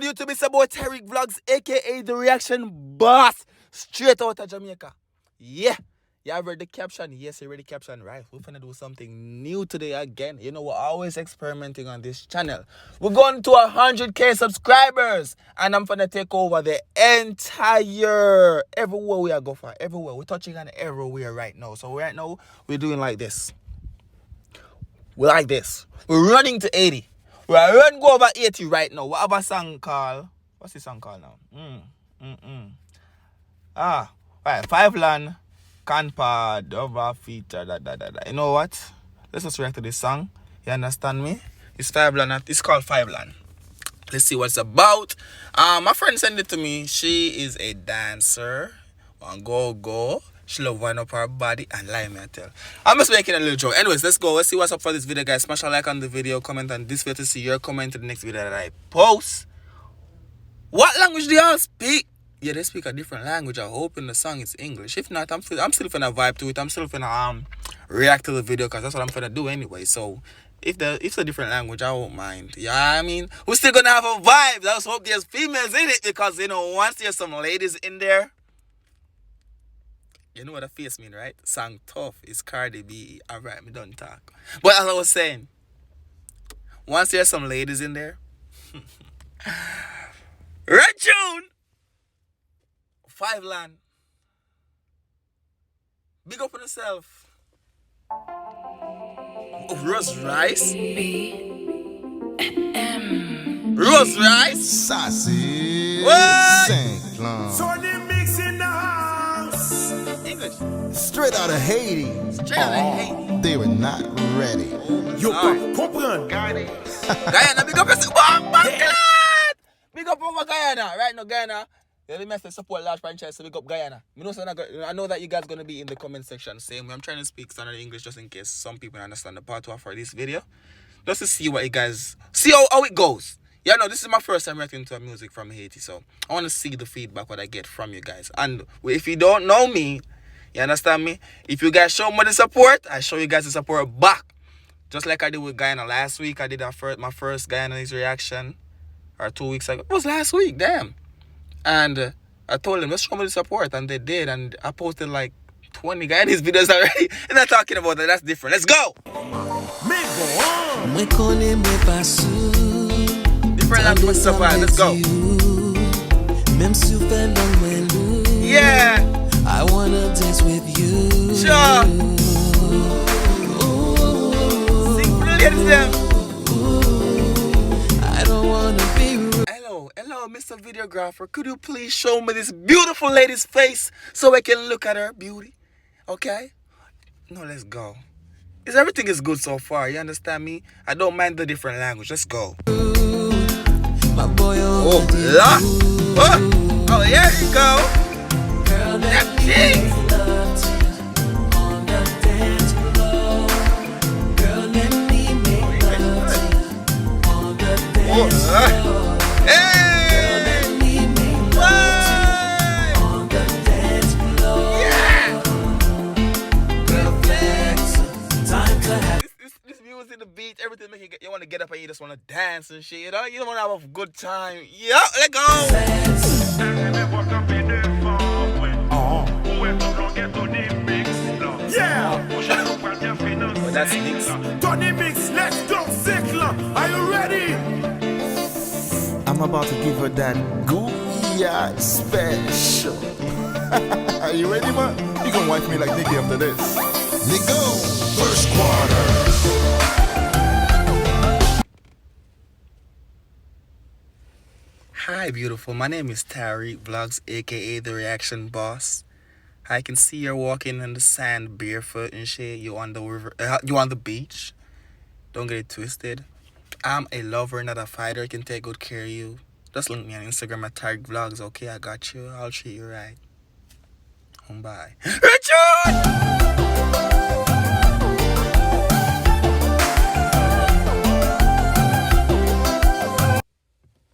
good YouTube? It's about Tyrekevlogs, aka the reaction boss, straight out of Jamaica. Yeah. You have read the caption? Yes, you read the caption, right? We're gonna do something new today again. You know, we're always experimenting on this channel. We're going to 100K subscribers, and I'm gonna take over the entire everywhere we are go for. Everywhere. We're touching on everywhere right now. So right now, we're doing like this. We're like this. We're running to 80. We're running go over 80 right now. What have a song called? What's the song called now? Right. 5 land. Kanpe Devan'm feature. You know what? Let's just react to this song. You understand me? It's 5 land. It's called 5 land. Let's see what it's about. My friend sent it to me. She is a dancer. On go. She love wind up her body and lie me I tell. I'm just making a little joke. Anyways, let's go. Let's see what's up for this video, guys. Smash a like on the video. Comment on this video to see your comment to the next video that I post. What language do y'all speak? Yeah, they speak a different language. I hope in the song it's English. If not, I'm still finna vibe to it. I'm still finna react to the video because that's what I'm finna do anyway. So if it's a different language, I won't mind. Yeah, I mean, we're still gonna have a vibe. I just hope there's females in it because you know once there's some ladies in there. You know what a face mean, right? Song tough. It's Cardi B. Alright, me don't talk. But as I was saying, once there's some ladies in there, Red June, 5 land. Big up on yourself. Oh, Rose Rice. Rose Rice. Sassy. What? TonyMix in the house. English. Straight out of Haiti. Straight out of Haiti. They were not ready. Yo, comprends. Guyana, big up yourself. Oh, my God. Big up over Guyana. Right now, Guyana. Yeah, the message support large franchise, so big up Guyana. I know that you guys going to be in the comment section saying, I'm trying to speak standard English just in case some people understand the part 2 for this video. Just to see what you guys, see how it goes. Yeah, no, this is my first time reacting to music from Haiti, so I want to see the feedback, what I get from you guys. And if you don't know me, you understand me? If you guys show me the support, I show you guys the support back. Just like I did with Guyana last week. I did my first Guyanese reaction, or 2 weeks ago. It was last week, damn. And I told them, let's show me the support. And they did. And I posted like 20 Guyanese videos already. And not talking about that. That's different. Let's go. Different language stuff. Let's go. Yeah. I wanna dance with you. Sure. Sing brilliant them. I don't wanna be rude. Hello, Mr. Videographer. Could you please show me this beautiful lady's face so I can look at her beauty? Okay? No, let's go. Everything is good so far. You understand me? I don't mind the different language. Let's go. My boy, Oh, here you go. girl, That cheese. on the dance floor. Girl, let me make love to you on the dance floor. Hey! Let me make love to you on the dance floor. Yeah! Girl, flex, time to have. This music, the beat, everything make you want to get up and you just want to dance and shit. You know, you don't want to have a good time. Yeah, let go. Yeah. Oh, that's Mix. TonyMix, let's go, Sickler. Are you ready? I'm about to give her that Gooyah special. Are you ready, man? You gonna wipe me like Nicky after this. Nico, first quarter. Hi, beautiful. My name is Tyrekevlogs, aka the Reaction Boss. I can see you're walking in the sand barefoot and shit. You on the river. You on the beach. Don't get it twisted. I'm a lover, not a fighter. I can take good care of you. Just link me on Instagram at Tyrekevlogs. Okay, I got you. I'll treat you right. Bye. Richard!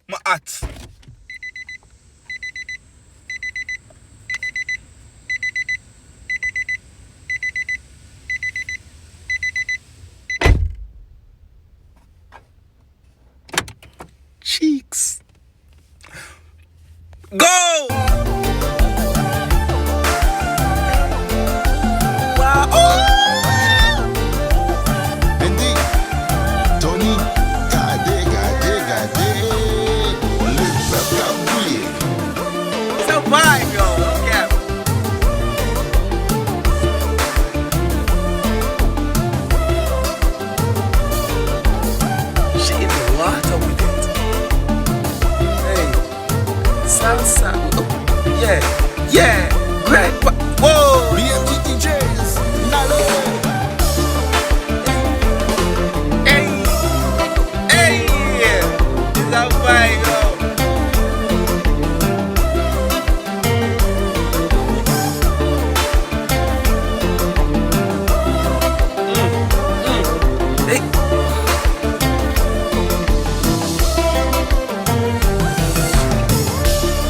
My hat. Cheeks. Go! Wow. Oh! Indeed. Tony, gade. Live up that way. It's a vibe, yo. Okay. She in the water with it. Hey. Salsa. Oh, yeah. Great. Whoa. BMG DJs. Nalo. Hey. It's a vibe, yo. Hey.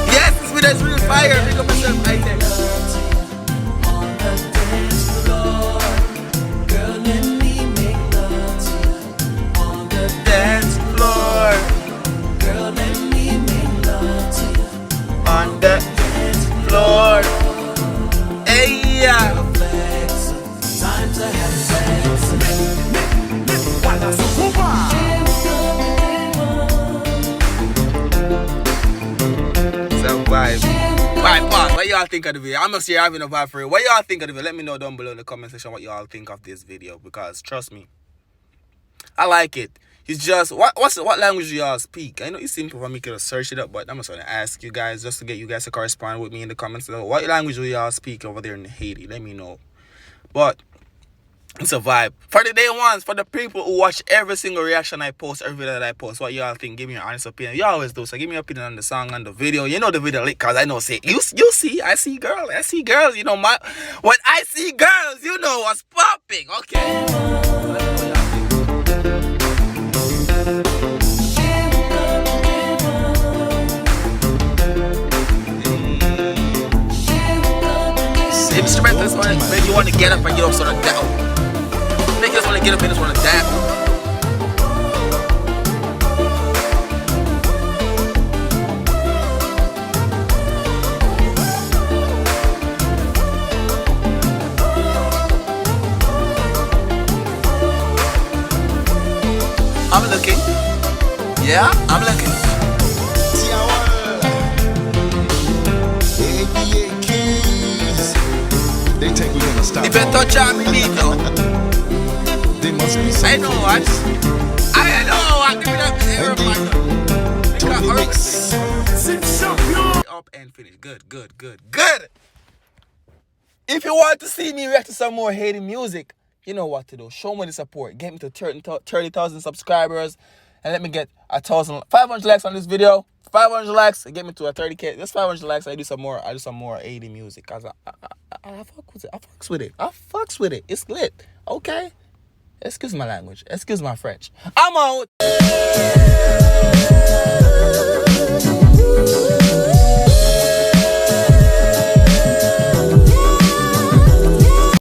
Yes, this video is real fire. Pick up myself right there. On the dance floor, girl, let me make love to you. On the Dance floor. girl, let me make love to you. On the floor. Hey, yeah. Flex, time to have sex. Some vibe. Right, Paul, what y'all think of the video? I'm not sure having a vibe for it. What y'all think of the video? Let me know down below in the comment section what y'all think of this video. Because trust me, I like it. It's just what language do y'all speak? I know it's simple for me to search it up, but I'm just gonna ask you guys just to get you guys to correspond with me in the comments. What language do y'all speak over there in Haiti? Let me know. But it's a vibe. For the day ones, for the people who watch every single reaction I post, every video that I post, what y'all think? Give me your honest opinion. You always do, so give me your opinion on the song, on the video. You know the video link, cause I know say you see, I see girls. You know when I see girls, you know what's popping. Okay. Instrumentals on it, maybe you want to get up and get up sort of down. Make you just want to get up and just want to dance. I'm looking. Yeah, I'm looking. They think we're gonna stop. If you touch on me, though. They must be I know what. Give me that. TonyMix. Up and finish. Good. If you want to see me react to some more Haiti music, you know what to do. Show me the support. Get me to 30,000 subscribers. And let me get 500 likes on this video. 500 likes and get me to a 30K. Just 500 likes. I do some more Haiti music. Cause I fuck with it. I fucks with it. It's lit. Okay. Excuse my language. Excuse my French. I'm out.